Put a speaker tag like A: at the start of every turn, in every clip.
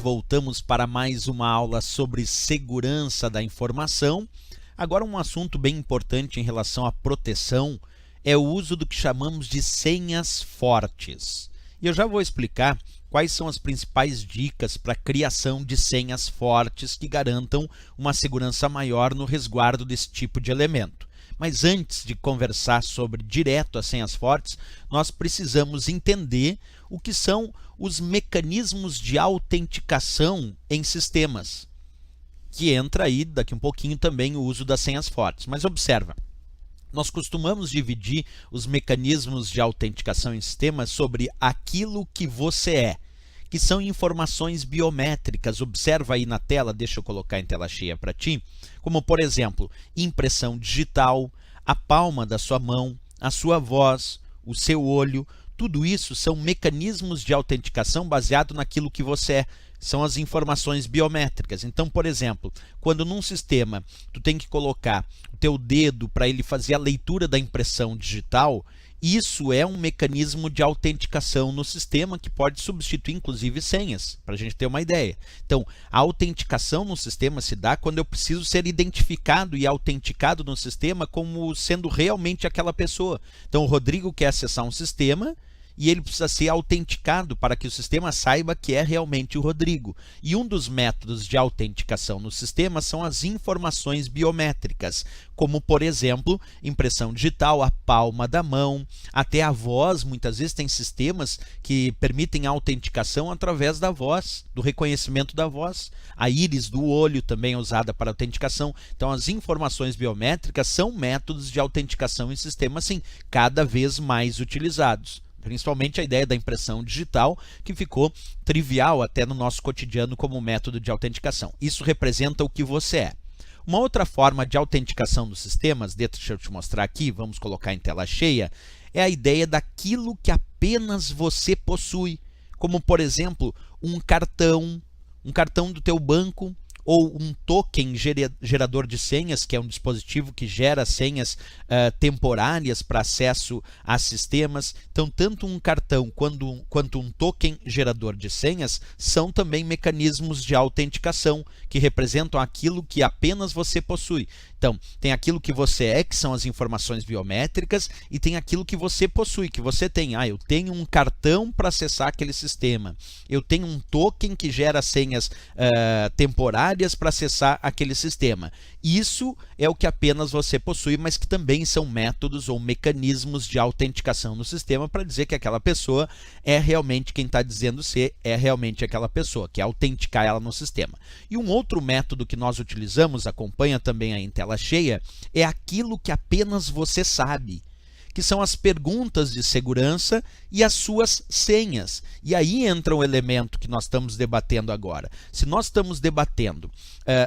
A: voltamos para mais uma aula sobre segurança da informação. Agora um assunto bem importante em relação à proteção é o uso do que chamamos de senhas fortes. E eu já vou explicar quais são as principais dicas para a criação de senhas fortes que garantam uma segurança maior no resguardo desse tipo de elemento. Mas antes de conversar sobre direto as senhas fortes, nós precisamos entender o que são os mecanismos de autenticação em sistemas, que entra aí daqui um pouquinho também o uso das senhas fortes. Mas observa, nós costumamos dividir os mecanismos de autenticação em sistemas sobre aquilo que você é, que são informações biométricas. Observa aí na tela, deixa eu colocar em tela cheia para ti, como por exemplo, impressão digital, a palma da sua mão, a sua voz, o seu olho. Tudo isso são mecanismos de autenticação baseado naquilo que você é. São as informações biométricas. Então, por exemplo, quando num sistema tu tem que colocar o teu dedo para ele fazer a leitura da impressão digital, isso é um mecanismo de autenticação no sistema que pode substituir inclusive senhas, para a gente ter uma ideia. Então, a autenticação no sistema se dá quando eu preciso ser identificado e autenticado no sistema como sendo realmente aquela pessoa. Então, o Rodrigo quer acessar um sistema e ele precisa ser autenticado para que o sistema saiba que é realmente o Rodrigo. E um dos métodos de autenticação no sistema são as informações biométricas, como, por exemplo, impressão digital, a palma da mão, até a voz. Muitas vezes tem sistemas que permitem a autenticação através da voz, do reconhecimento da voz. A íris do olho também é usada para autenticação. Então, as informações biométricas são métodos de autenticação em sistemas, sim, cada vez mais utilizados. Principalmente a ideia da impressão digital, que ficou trivial até no nosso cotidiano como método de autenticação. Isso representa o que você é. Uma outra forma de autenticação dos sistemas, deixa eu te mostrar aqui, vamos colocar em tela cheia, é a ideia daquilo que apenas você possui, como por exemplo um cartão do teu banco, ou um token gerador de senhas, que é um dispositivo que gera senhas temporárias para acesso a sistemas. Então, tanto um cartão quanto um token gerador de senhas são também mecanismos de autenticação que representam aquilo que apenas você possui. Então, tem aquilo que você é, que são as informações biométricas, e tem aquilo que você possui, que você tem. Eu tenho um cartão para acessar aquele sistema. Eu tenho um token que gera senhas temporárias para acessar aquele sistema. Isso é o que apenas você possui, mas que também são métodos ou mecanismos de autenticação no sistema para dizer que aquela pessoa é realmente quem está dizendo ser, é realmente aquela pessoa, que é autenticar ela no sistema. E um outro método que nós utilizamos, acompanha também aí em tela cheia, é aquilo que apenas você sabe, que são as perguntas de segurança e as suas senhas. E aí entra um elemento que nós estamos debatendo agora. Se nós estamos debatendo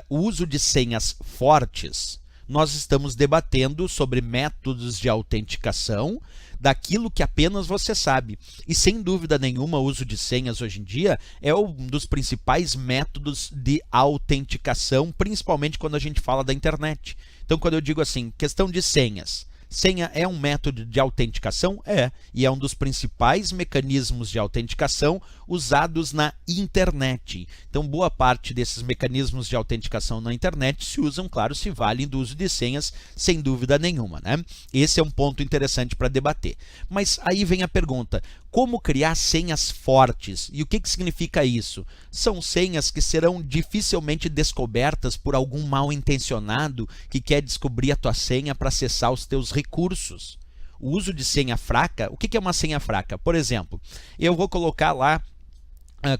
A: o uso de senhas fortes, nós estamos debatendo sobre métodos de autenticação daquilo que apenas você sabe. E sem dúvida nenhuma, o uso de senhas hoje em dia é um dos principais métodos de autenticação, principalmente quando a gente fala da internet. Então, quando eu digo assim, questão de senhas, senha é um método de autenticação? É, e é um dos principais mecanismos de autenticação usados na internet. Então, boa parte desses mecanismos de autenticação na internet se usam, claro, se valem do uso de senhas, sem dúvida nenhuma, né? Esse é um ponto interessante para debater. Mas aí vem a pergunta, como criar senhas fortes? E o que significa isso? São senhas que serão dificilmente descobertas por algum mal intencionado que quer descobrir a tua senha para acessar os teus recursos. O uso de senha fraca, o que é uma senha fraca? Por exemplo, eu vou colocar lá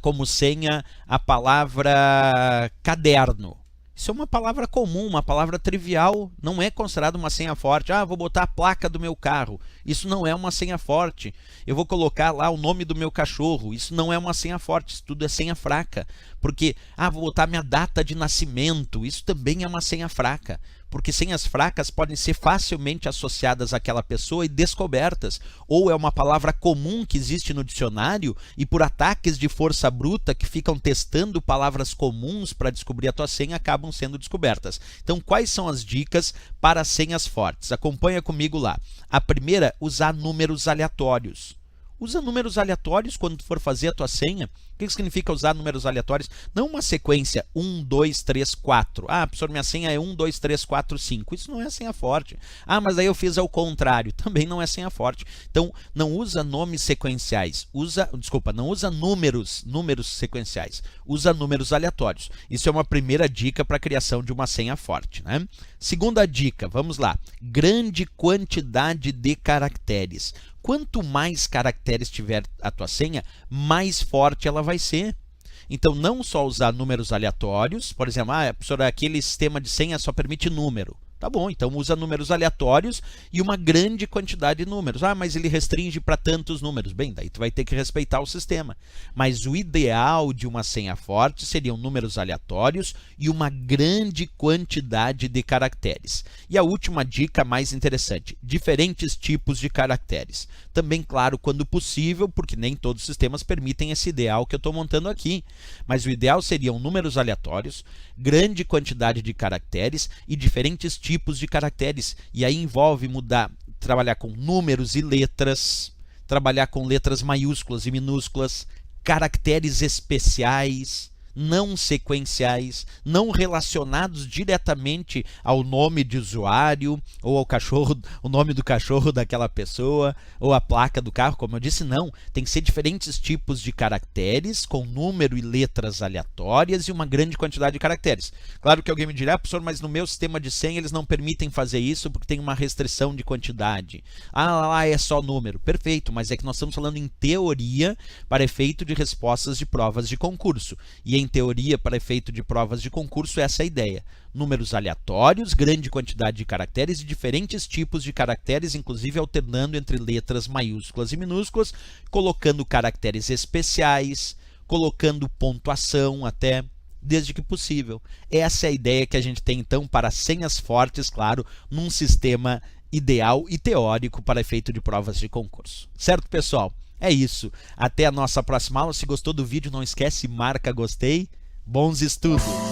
A: como senha a palavra caderno. Isso é uma palavra comum, uma palavra trivial, não é considerado uma senha forte. Vou botar a placa do meu carro. Isso não é uma senha forte. Eu vou colocar lá o nome do meu cachorro. Isso não é uma senha forte, isso tudo é senha fraca. Porque, vou botar minha data de nascimento. Isso também é uma senha fraca. Porque senhas fracas podem ser facilmente associadas àquela pessoa e descobertas. Ou é uma palavra comum que existe no dicionário e por ataques de força bruta que ficam testando palavras comuns para descobrir a tua senha acabam sendo descobertas. Então, quais são as dicas para senhas fortes? Acompanha comigo lá. A primeira, usar números aleatórios. Usa números aleatórios quando tu for fazer a tua senha. O que significa usar números aleatórios? Não uma sequência 1, 2, 3, 4. Ah, professor, minha senha é 1, 2, 3, 4, 5. Isso não é senha forte. Ah, mas aí eu fiz ao contrário. Também não é senha forte. Então, não usa nomes sequenciais. Não usa números sequenciais. Usa números aleatórios. Isso é uma primeira dica para a criação de uma senha forte, né? Segunda dica, vamos lá. Grande quantidade de caracteres. Quanto mais caracteres tiver a tua senha, mais forte ela vai ser. Então, não só usar números aleatórios, por exemplo, professor, aquele sistema de senha só permite número. Tá bom, então usa números aleatórios e uma grande quantidade de números. Ah, mas ele restringe para tantos números. Bem, daí tu vai ter que respeitar o sistema. Mas o ideal de uma senha forte seriam números aleatórios e uma grande quantidade de caracteres. E a última dica mais interessante, diferentes tipos de caracteres. Também, claro, quando possível, porque nem todos os sistemas permitem esse ideal que eu estou montando aqui. Mas o ideal seriam números aleatórios, grande quantidade de caracteres e diferentes tipos de caracteres. E aí envolve trabalhar com números e letras, trabalhar com letras maiúsculas e minúsculas, caracteres especiais, não sequenciais, não relacionados diretamente ao nome de usuário ou ao cachorro, o nome do cachorro daquela pessoa ou a placa do carro, como eu disse, não. Tem que ser diferentes tipos de caracteres com número e letras aleatórias e uma grande quantidade de caracteres. Claro que alguém me dirá, professor, mas no meu sistema de senha eles não permitem fazer isso porque tem uma restrição de quantidade. Ah, lá é só número. Perfeito, mas é que nós estamos falando em teoria para efeito de respostas de provas de concurso. E em teoria, para efeito de provas de concurso, essa é a ideia. Números aleatórios, grande quantidade de caracteres e diferentes tipos de caracteres, inclusive alternando entre letras maiúsculas e minúsculas, colocando caracteres especiais, colocando pontuação até, desde que possível. Essa é a ideia que a gente tem, então, para senhas fortes, claro, num sistema ideal e teórico para efeito de provas de concurso. Certo, pessoal? É isso. Até a nossa próxima aula. Se gostou do vídeo, não esquece, marca gostei. Bons estudos!